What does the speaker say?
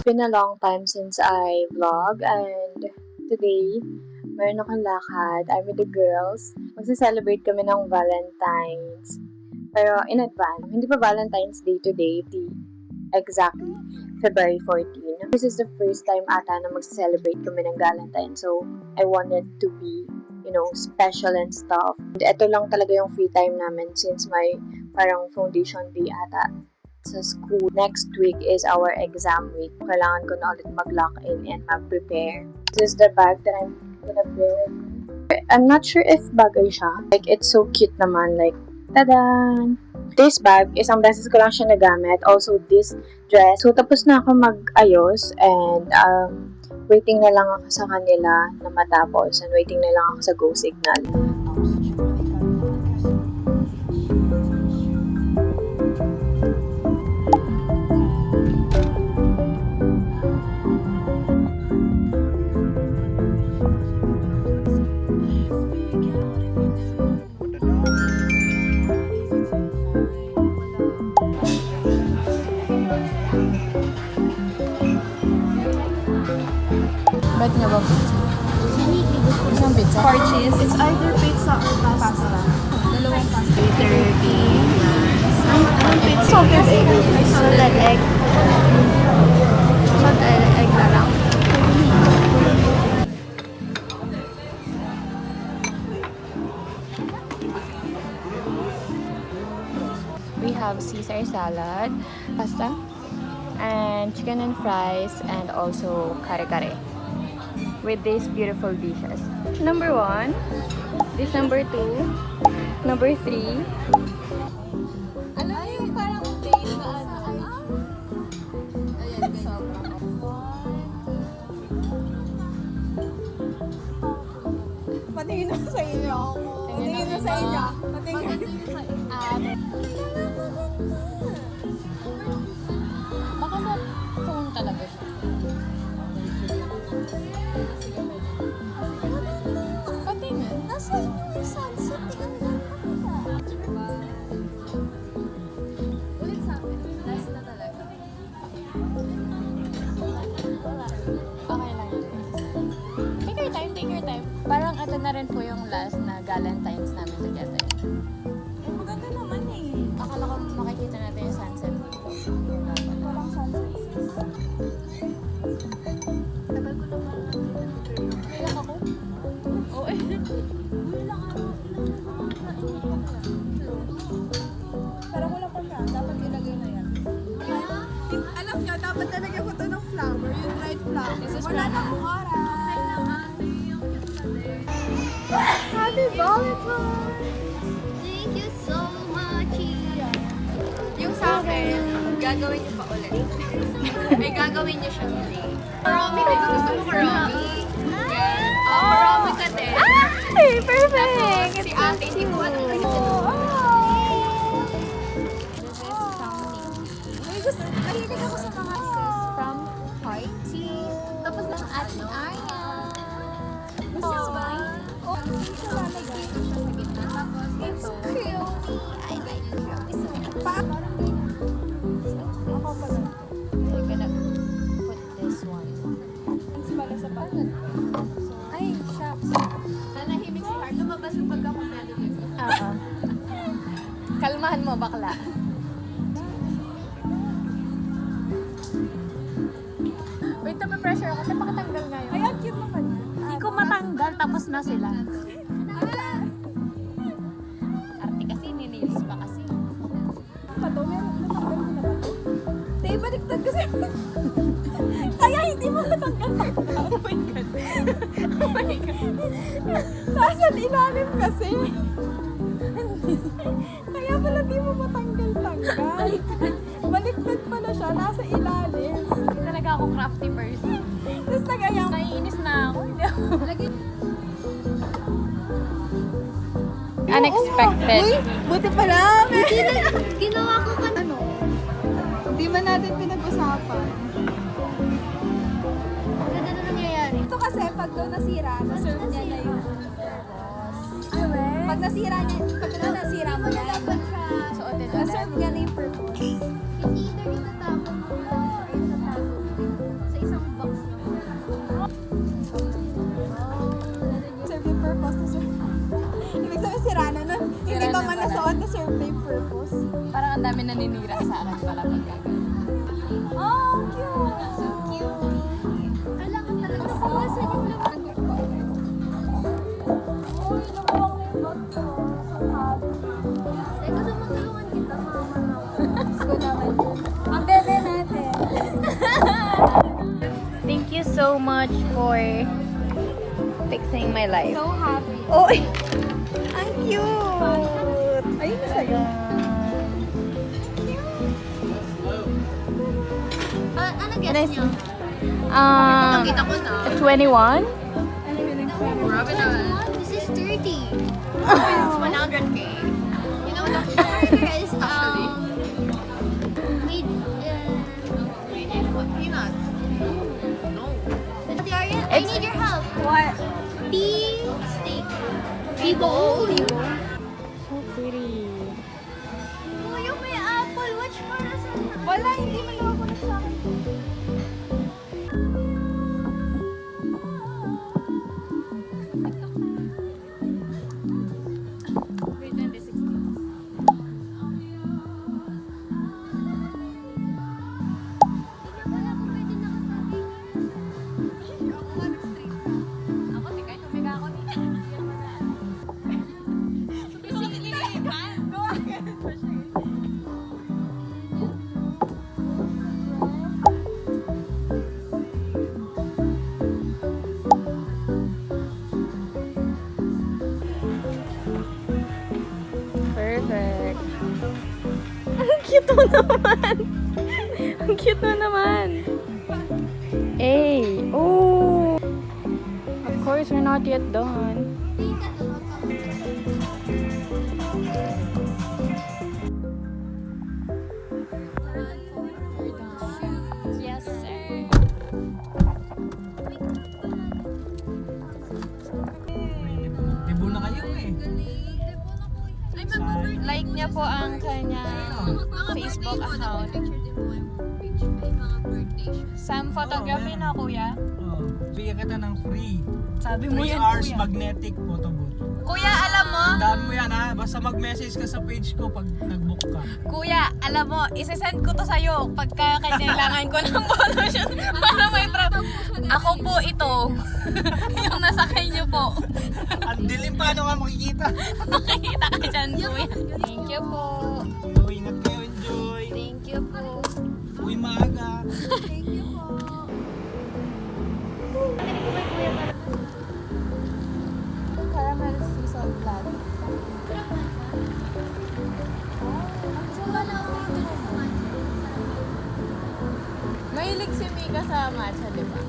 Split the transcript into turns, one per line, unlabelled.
been a long time since I vlog and today, meron akong lakad. I'm with the girls. Magsa-celebrate kami ng Valentine's. Pero in advance, hindi pa Valentine's Day today, exactly February 14. This is the first time ata na magsa-celebrate kami ng Valentine. So, I wanted to be, special and stuff. And ito lang talaga yung free time namin since my parang foundation day ata sa school. Next week is our exam week. Kailangan ko na ulit mag-lock in and mag-prepare. This is the bag that I'm gonna wear. I'm not sure if bagay siya. Like, it's so cute naman. Like, tada! This bag, isang beses ko lang siya nagamit. Also, this dress. So, tapos na ako mag-ayos and waiting na lang ako sa kanila na matapos and waiting na lang ako sa go signal.
Ba't nga ba pizza? Isang pizza?
4 cheese. It's either pizza or pasta. Dalawang pasta. Turkey. Anong pizza? Salted egg. Salted egg na lang.
We have Caesar salad, pasta, and chicken and fries, and also kare-kare. With these beautiful dishes. Number 1, dish number 2, number 3.
Alam mo yung parang day na ano? Ayan, sobra. Patingin na sa inyo. Patingin na sa inyo. Patingin.
Baka sa phone talaga siya. Patingin.
Nasa inyo yung sunset. Tingnan na. Ulit sa akin. Last na talaga.
Okay lang yun. Take your time. Parang ito na rin po yung last na Valentine's namin together.
Maganda naman eh.
Akala ko makikita natin yung sunset dito.
Walang sunset. Tagal ko naman.
Kailan ako? Oo eh.
Ilang araw. Pero wala pa siya. Dapat ilagay na yan. Alam niyo, dapat talaga ko ito ng flower. Yung dried flower. Wala na akong oras. Happy Valentine's!
Thank you so much.
Yung sa akin, gagawin niyo pa ulit. Ay, gagawin niyo siya ulit. Marami din. Gusto mo marami? Yan. Marami ka din.
Ay, perfect!
Tapos, si ate, hindi mo ano
This is
Ay, gusto, nahilig ako sa mga
from Party.
Tapos ng
Ate Arya.
Gusto mo ba? Oh, siya lalagay siya sa gitna. Tapos, it's cute.
I like it.
Ako pala.
We're gonna put this one.
Ang simala sa panan. Ay, shucks. Nanahimik si Heart. Lumabas yung pagkakumpleto dito.
Oo. Kalmahan mo, bakla. Wait, nape-pressure ako. Kasi pakatanggal nga yun.
Ay, ang cute naman.
Hindi ko matanggal, tapos na sila. Arte kasi, ninilis pa kasi.
Pa to, meron natanggal mo na ba to? Tay, baliktad kasi. Kaya hindi mo natanggal. Oh my God. Oh my God. Nasa ilalim kasi. Kaya pala di mo matanggal-tanggal. Baliktad pala siya, nasa ilalim.
Hindi talaga ako crafty person.
Tapos nagayang.
Naiinis na ako. Hindi ako.
Unexpected. Uy, buti pala.
Ginawa ko ka ano?
Hindi ba natin pinag-usapan?
Ganda na nangyayari.
Ito kasi pag daw nasira, na-serve niya na yung pag nasira mo yan, na-serve niya na yung purpose.
It's either itatapon mo lang or itatapon mo.
Ibig sabihin sira na nun. Hindi
na
pa man
pala.
nasuot na survey purpose.
Parang ang dami naninira sa akin pala pagkagano.
Oh, cute!
So cute. Kailangan talaga bawasan yung laman.
Uy, nabuwang na yung bag ko. So happy.
Teka, sumutulungan kita, mama na.
Gusto ko naman. Ang bebe natin.
Thank you so much for fixing my life.
So happy.
Oh, ang cute!
Ayun na sa'yo.
Ano guess
Nice.
niyo?
Um,
ko na.
21?
I'm feeling funny.
Grabe naman. This is 30. It's 100K. You know, the burger is, made, peanuts. No. Ariel, I need your help.
What?
Pea steak. Pea bowl.
So pretty.
Oh, yung may apple. Watch para sa...
Wala, hindi man ako kulit sa akin.
Perfect. Ang cute mo naman. Ang cute mo naman. Hey. Oh. Of course, we're not yet done. Yes, sir.
Debo na kayo eh.
Like niya po ang kanyang Facebook account. Sam Photography na, kuya.
Oh, bigyan kita ng free.
Sabi
3 hours magnetic photo booth.
Kuya, alam mo?
Tandaan mo yan ha. Basta mag-message ka sa page ko pag nag-book ka.
Kuya, alam mo, isesend ko to sa'yo pagka kailangan ko ng photoshoot para may Ako po ito. Yung nasakay niyo po.
Ang dilim, paano ka makikita?
Makikita ka dyan, kuya. Thank you po.
So, ingat kayo, enjoy.
Thank you po.
Uy, maaga.
Thank you po. Caramel sea salt latte.
Mahilig si Mika sa matcha, di ba?